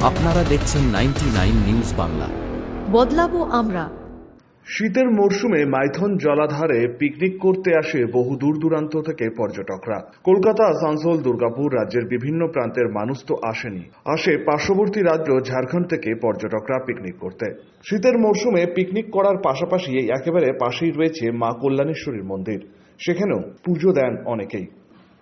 আপনারা দেখছেন 99 নিউজ বাংলা। বদলাবো আমরা। শীতের মরশুমে মাইথন জলাধারে পিকনিক করতে আসে বহু দূর দূরান্ত থেকে পর্যটকরা। কলকাতা, আসানসোল, দুর্গাপুর, রাজ্যের বিভিন্ন প্রান্তের মানুষ তো আসেনি, আসে পার্শ্ববর্তী রাজ্য ঝাড়খণ্ড থেকে পর্যটকরা পিকনিক করতে। শীতের মরশুমে পিকনিক করার পাশাপাশি একেবারে পাশেই রয়েছে মা কল্যাণেশ্বরীর মন্দির, সেখানেও পুজো দেন অনেকেই।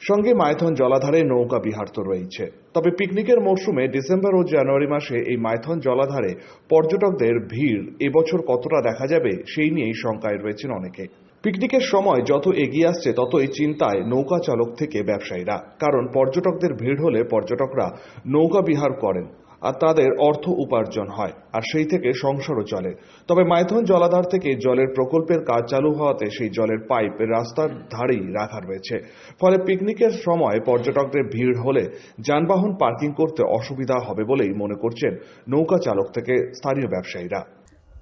সঙ্গে মাইথন জলাধারে নৌকা বিহার তো রয়েছে। তবে পিকনিকের মরশুমে ডিসেম্বর ও জানুয়ারি মাসে এই মাইথন জলাধারে পর্যটকদের ভিড় এবছর কতটা দেখা যাবে সেই নিয়েই শঙ্কায় রয়েছেন অনেকে। পিকনিকের সময় যত এগিয়ে আসছে ততই চিন্তায় নৌকা চালক থেকে ব্যবসায়ীরা, কারণ পর্যটকদের ভিড় হলে পর্যটকরা নৌকা বিহার করেন আর তাদের অর্থ উপার্জন হয়, আর সেই থেকে সংসারও চলে। তবে মাইথন জলাধার থেকে জলের প্রকল্পের কাজ চালু হওয়াতে সেই জলের পাইপ রাস্তার ধারেই রাখা রয়েছে, ফলে পিকনিকের সময় পর্যটকদের ভিড় হলে যানবাহন পার্কিং করতে অসুবিধা হবে বলেই মনে করছেন নৌকা চালক থেকে স্থানীয় ব্যবসায়ীরা।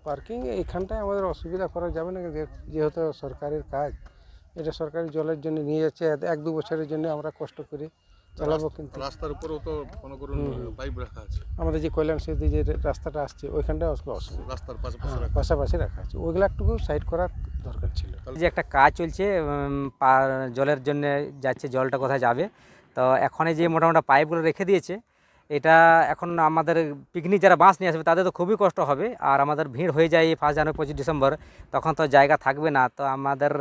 পার্কিং এইখানটায় আমাদের অসুবিধা করা যাবে না, যেহেতু সরকারের কাজ, এটা সরকারি জলের জন্য নিয়ে যাচ্ছে, 1-2 বছরের জন্য আমরা কষ্ট করি চালাবো। কিন্তু রাস্তার উপরেও তো মনে করুন পাইপ রাখা আছে, আমাদের যে কল্যাণ সেতু যে রাস্তাটা আসছে ওইখানটায় অসুবিধা, রাস্তার পাশাপাশি রাখা আছে, ওইগুলো একটু সাইড করার দরকার ছিল। যে একটা কাজ চলছে, জলের জন্য যাচ্ছে, জলটা কোথায় যাবে, তো এখন যে মোটামুটি পাইপগুলো রেখে দিয়েছে, এটা এখন আমাদের পিকনিক যারা বাস নিয়ে আসবে তাদের তো খুবই কষ্ট হবে। আর আমাদের ভিড় হয়ে যায় 1 জানুয়ারি 25 ডিসেম্বর, তখন তো জায়গা থাকবে না। তো আমাদের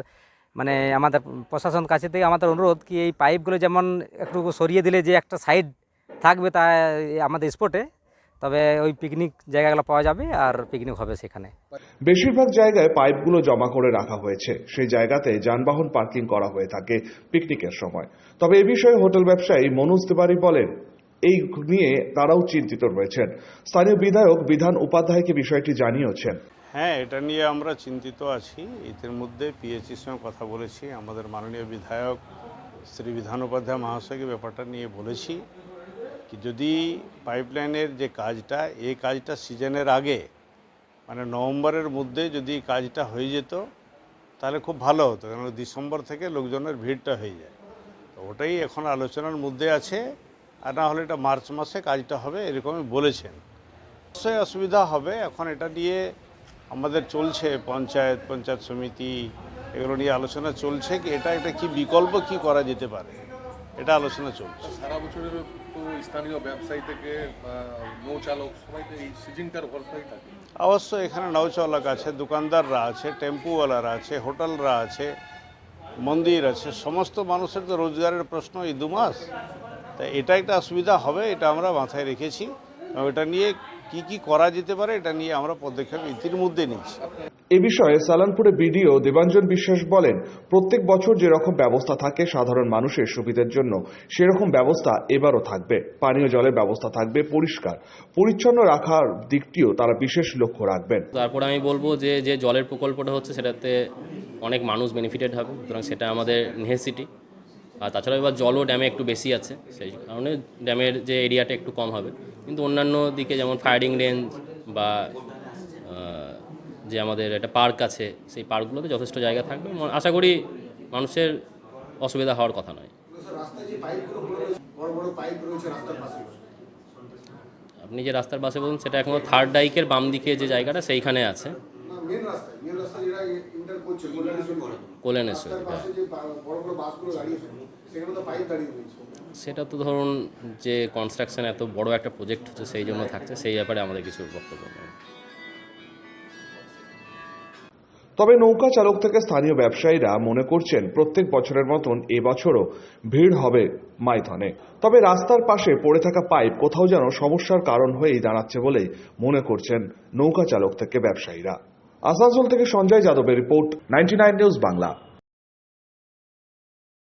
প্রশাসন কাছে থেকে আমাদের অনুরোধ কি এই পাইপগুলো যেমন একটু সরিয়ে দিলে যে একটা সাইড থাকবে তা আমাদের স্পটে, তবে ওই পিকনিক জায়গাগুলো পাওয়া যাবে আর পিকনিক হবে সেখানে। বেশিরভাগ জায়গায় পাইপগুলো জমা করে রাখা হয়েছে, সেই জায়গাতে যানবাহন পার্কিং করা হয়ে থাকে পিকনিকের সময়। তবে এ বিষয়ে হোটেল ব্যবসায়ী মনোজ তিওয়ারি বলেন, এই নিয়ে তারাও চিন্তিত রয়েছেন। স্থানীয় বিধায়ক বিধান উপাধ্যায়কে বিষয়টি জানিয়েছেন। হ্যাঁ, এটা নিয়ে আমরা চিন্তিত আছি। এর মধ্যে পিএইচির সঙ্গে কথা বলেছি, আমাদের মাননীয় বিধায়ক শ্রী বিধান উপাধ্যায় মহাশয়কে ব্যাপারটা নিয়ে বলেছি কি যদি পাইপলাইনের যে কাজটা, এই কাজটা সিজনের আগে মানে নভেম্বরের মধ্যে যদি কাজটা হয়ে যেত তাহলে খুব ভালো হতো, কারণ ডিসেম্বর থেকে লোকজনের ভিড়টা হয়ে যায়। তো ওটাই এখন আলোচনার মধ্যে আছে, আর না হলে এটা মার্চ মাসে কাজটা হবে এরকমই বলেছেন। অবশ্যই অসুবিধা হবে, এখন এটা নিয়ে আমাদের চলছে পঞ্চায়েত সমিতি এগুলো নিয়ে আলোচনা চলছে কি এটা কি বিকল্প কি করা যেতে পারে, এটা আলোচনা চলছে। সারা বছরের তো স্থানীয় ব্যবসায়ী থেকে নৌ চালক সবাই তো এই সিজনটার ভরসায় থাকে। অবশ্যই এখানে নৌ চালক আছে, দোকানদাররা আছে, টেম্পুওয়ালারা আছে, হোটেলরা আছে, মন্দির আছে, সমস্ত মানুষের তো রোজগারের প্রশ্ন এই 2 মাস। তা এটা একটা অসুবিধা হবে, এটা আমরা মাথায় রেখেছি। এটা নিয়ে কি করা যেতে পারে এটা নিয়ে আমরা পদক্ষেপ ইতিমধ্যে নিচ্ছি। এ বিষয়ে সালানপুরে বিডিও দেবাঞ্জন বিশ্বাস বলেন, প্রত্যেক বছর যেরকম ব্যবস্থা থাকে সাধারণ মানুষের সুবিধার জন্য, সেরকম ব্যবস্থা এবারও থাকবে। পানীয় জলের ব্যবস্থা থাকবে, পরিষ্কার পরিচ্ছন্ন রাখার দিকটিও তারা বিশেষ লক্ষ্য রাখবেন। তারপর আমি বলবো যে জলের প্রকল্পটা হচ্ছে সেটাতে অনেক মানুষ বেনিফিটেড হবে, সুতরাং সেটা আমাদের নেসেসিটি। আর তাছাড়া এবার জলও ড্যামে একটু বেশি আছে, সেই কারণে ড্যামের যে এরিয়াটা একটু কম হবে। কিন্তু অন্যান্য দিকে যেমন ফায়ারিং রেঞ্জ বা যে আমাদের একটা পার্ক আছে, সেই পার্কগুলোতে যথেষ্ট জায়গা থাকবে। আশা করি মানুষের অসুবিধা হওয়ার কথা নয়। আপনি যে রাস্তার পাশে বলুন সেটা এখন 3rd ডাইকের বাম দিকে যে জায়গাটা সেইখানে আছে, কল্যাণেশ্বরী। সেটা তো ধরুন যে কনস্ট্রাকশন এত বড় একটা প্রজেক্ট হচ্ছে সেই জন্য থাকছে, সেই ব্যাপারে আমাদের কিছু বক্তব্য নেই। তবে নৌকা চালক থেকে স্থানীয় ব্যবসায়ীরা মনে করছেন প্রত্যেক বছরের মতন এবছরও ভিড় হবে মাইথনে। তবে রাস্তার পাশে পড়ে থাকা পাইপ কোথাও যেন সমস্যার কারণ হয়েই দাঁড়াচ্ছে বলে মনে করছেন নৌকা চালক থেকে ব্যবসায়ীরা। আসানসোল থেকে সঞ্জয় যাদবের রিপোর্ট, 99 নিউজ বাংলা।